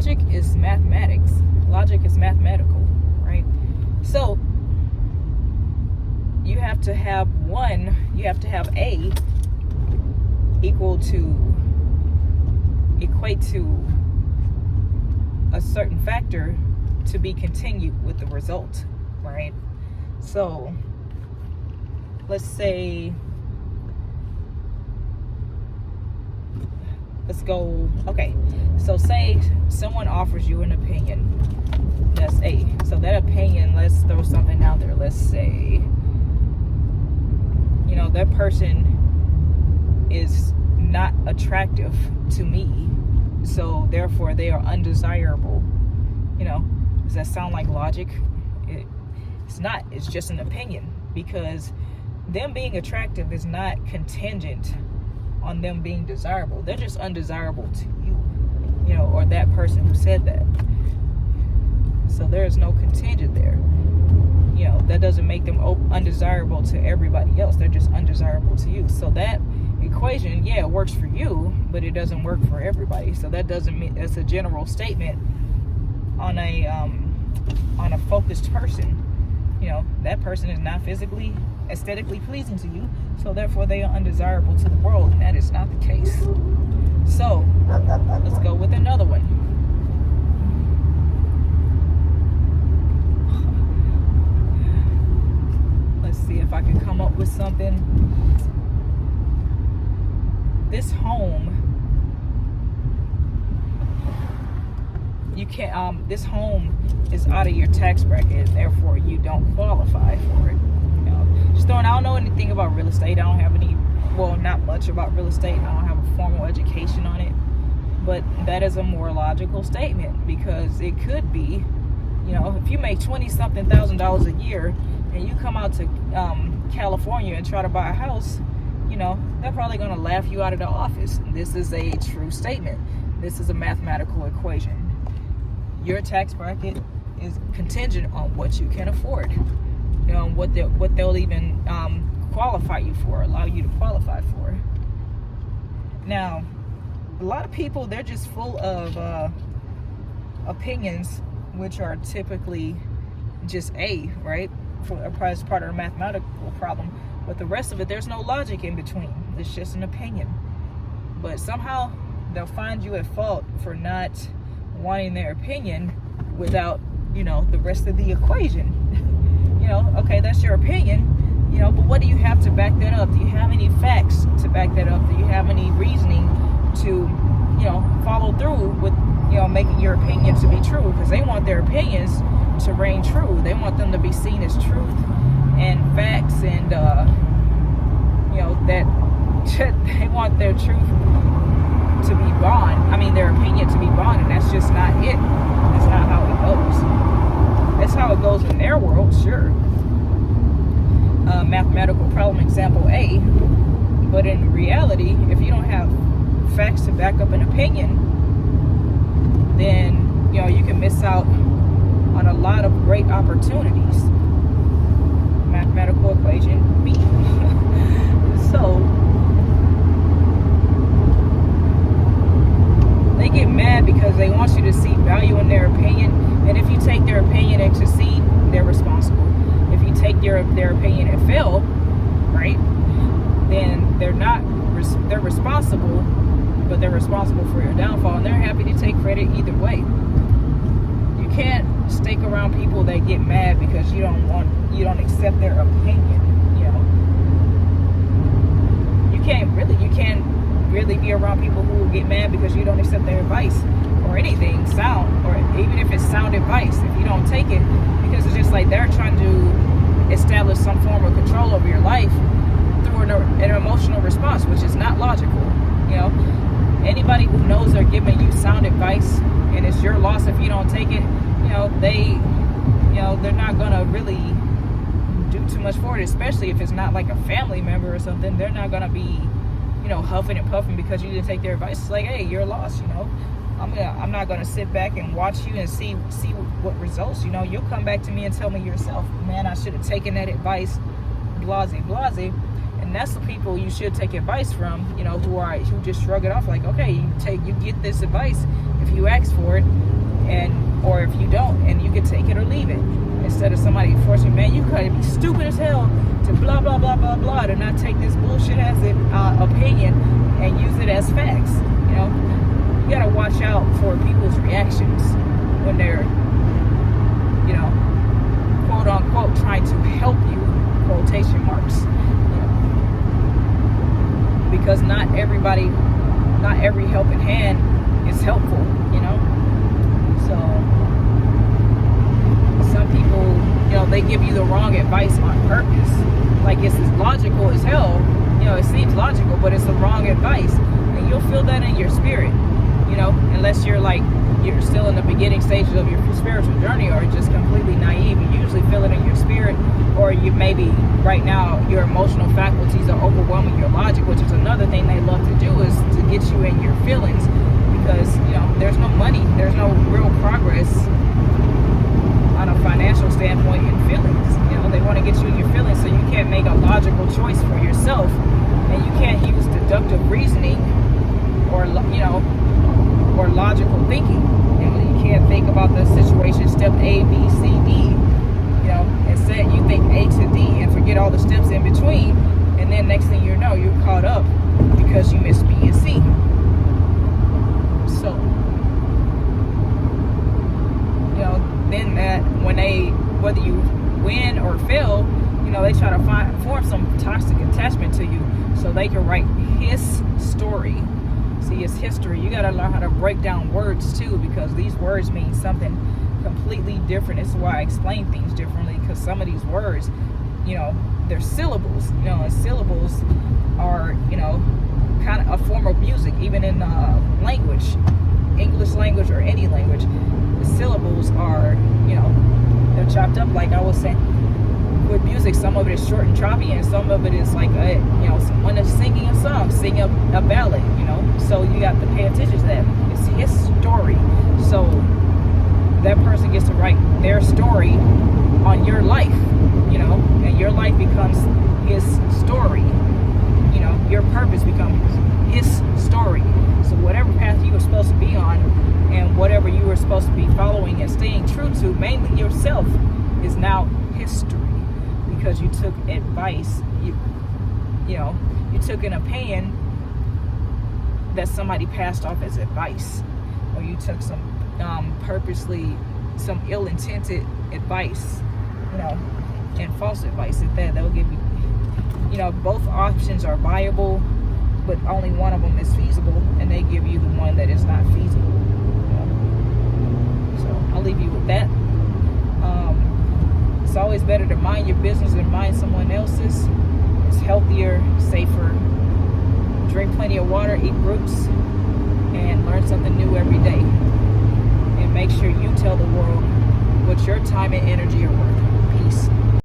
logic is mathematics. Logic is mathematical, right? So you have to have A equate to a certain factor to be continued with the result, right? So let's say, so say someone offers you an opinion. That's A. So that opinion, let's throw something out there. Let's say, that person is not attractive to me, so therefore they are undesirable. Does that sound like logic? It's not. It's just an opinion, because them being attractive is not contingent on them being desirable. They're just undesirable to you, or that person who said that. So there's no contingent there. That doesn't make them undesirable to everybody else. They're just undesirable to you. So that equation, it works for you, but it doesn't work for everybody. So that doesn't mean it's a general statement on a focused person. That person is not physically, aesthetically pleasing to you, so therefore they are undesirable to the world, and that is not the case. So let's go with another one. Let's see if I can come up with something. This home, this home is out of your tax bracket, therefore you don't qualify for it. Just throwing, I don't know anything about real estate. I don't have not much about real estate. I don't have a formal education on it. But that is a more logical statement, because it could be, if you make $20-something thousand a year and you come out to California and try to buy a house, they're probably going to laugh you out of the office. This is a true statement. This is a mathematical equation. Your tax bracket is contingent on what you can afford. What they'll even qualify you for, allow you to qualify for. Now, a lot of people, they're just full of opinions, which are typically just A, right? As part of a mathematical problem. But the rest of it, there's no logic in between. It's just an opinion. But somehow they'll find you at fault for not wanting their opinion without, the rest of the equation. Okay, that's your opinion, but what do you have to back that up? Do you have any facts to back that up? Do you have any reasoning to, follow through with, making your opinion to be true? Because they want their opinions to reign true. They want them to be seen as truth and facts, and, that they want their truth to be bond. Their opinion to be bond, and that's just not it. That's not how it goes. That's how it goes in their world, sure. Mathematical problem example A. But in reality, if you don't have facts to back up an opinion, then you can miss out on a lot of great opportunities. Mathematical equation B. So they get mad because they want you to see value in their opinion, and if you take their opinion and succeed, they're responsible. If you take their opinion and fail, right, then they're responsible, but they're responsible for your downfall, and they're happy to take credit either way. You can't stick around people that get mad because you don't accept their opinion. You can't really be around people who get mad because you don't accept their advice or anything sound, or even if it's sound advice, if you don't take it, because it's just like they're trying to establish some form of control over your life through an emotional response, which is not logical. Anybody who knows they're giving you sound advice and it's your loss if you don't take it, they're not gonna really do too much for it, especially if it's not like a family member or something. They're not gonna be, huffing and puffing because you didn't take their advice. It's like, hey, you're lost, I'm not gonna sit back and watch you and see what results. You'll come back to me and tell me yourself, man, I should have taken that advice, blase, and And that's the people you should take advice from, who just shrug it off like, okay, you get this advice if you ask for it, or if you don't, and you can take it or leave it. Instead of somebody forcing, man, you gotta be stupid as hell to blah blah blah blah blah, to not take this bullshit as an opinion and use it as facts. You gotta watch out for people's reactions when they're, quote unquote, trying to help you, quotation marks. Because not every helping hand is helpful, So some people, they give you the wrong advice on purpose. Like, it's as logical as hell, it seems logical, but it's the wrong advice. And you'll feel that in your spirit, unless you're still in the beginning stages of your spiritual journey, or just completely naive. You usually feel it in your spirit, or you maybe right now your emotional faculties are overwhelming your logic, which is another thing they love to do, is to get you in your feelings, because there's no money, there's no real progress on a financial standpoint in feelings. They want to get you in your feelings, so you can't make a logical choice for yourself, and you can't use deductive reasoning or logical thinking. You can't think about the situation step A, B, C, D. Instead you think A to D and forget all the steps in between, and then next thing you know, you're caught up because you missed B and C. So, then that whether you win or fail, they try to form some toxic attachment to you so they can write his story. See, it's history. You got to learn how to break down words too, because these words mean something completely different. This is why I explain things differently, because some of these words, they're syllables. And syllables are, kind of a form of music, even in language, English language or any language. The syllables are, they're chopped up, like I was saying. With music, some of it is short and choppy, and some of it is like someone is singing a song, singing a ballad, so you got to pay attention to that. It's his story, so that person gets to write their story on your life, and your life becomes his story. Your purpose becomes his story. So whatever path you were supposed to be on, and whatever you were supposed to be following and staying true to, mainly yourself, is now history. Because you took advice, you took an opinion that somebody passed off as advice, or you took some some ill-intended advice, and false advice at that. They'll give you, both options are viable, but only one of them is feasible, and they give you the one that is not feasible. So I'll leave you with that. It's always better to mind your business than mind someone else's. It's healthier, safer. Drink plenty of water, eat fruits, and learn something new every day. And make sure you tell the world what your time and energy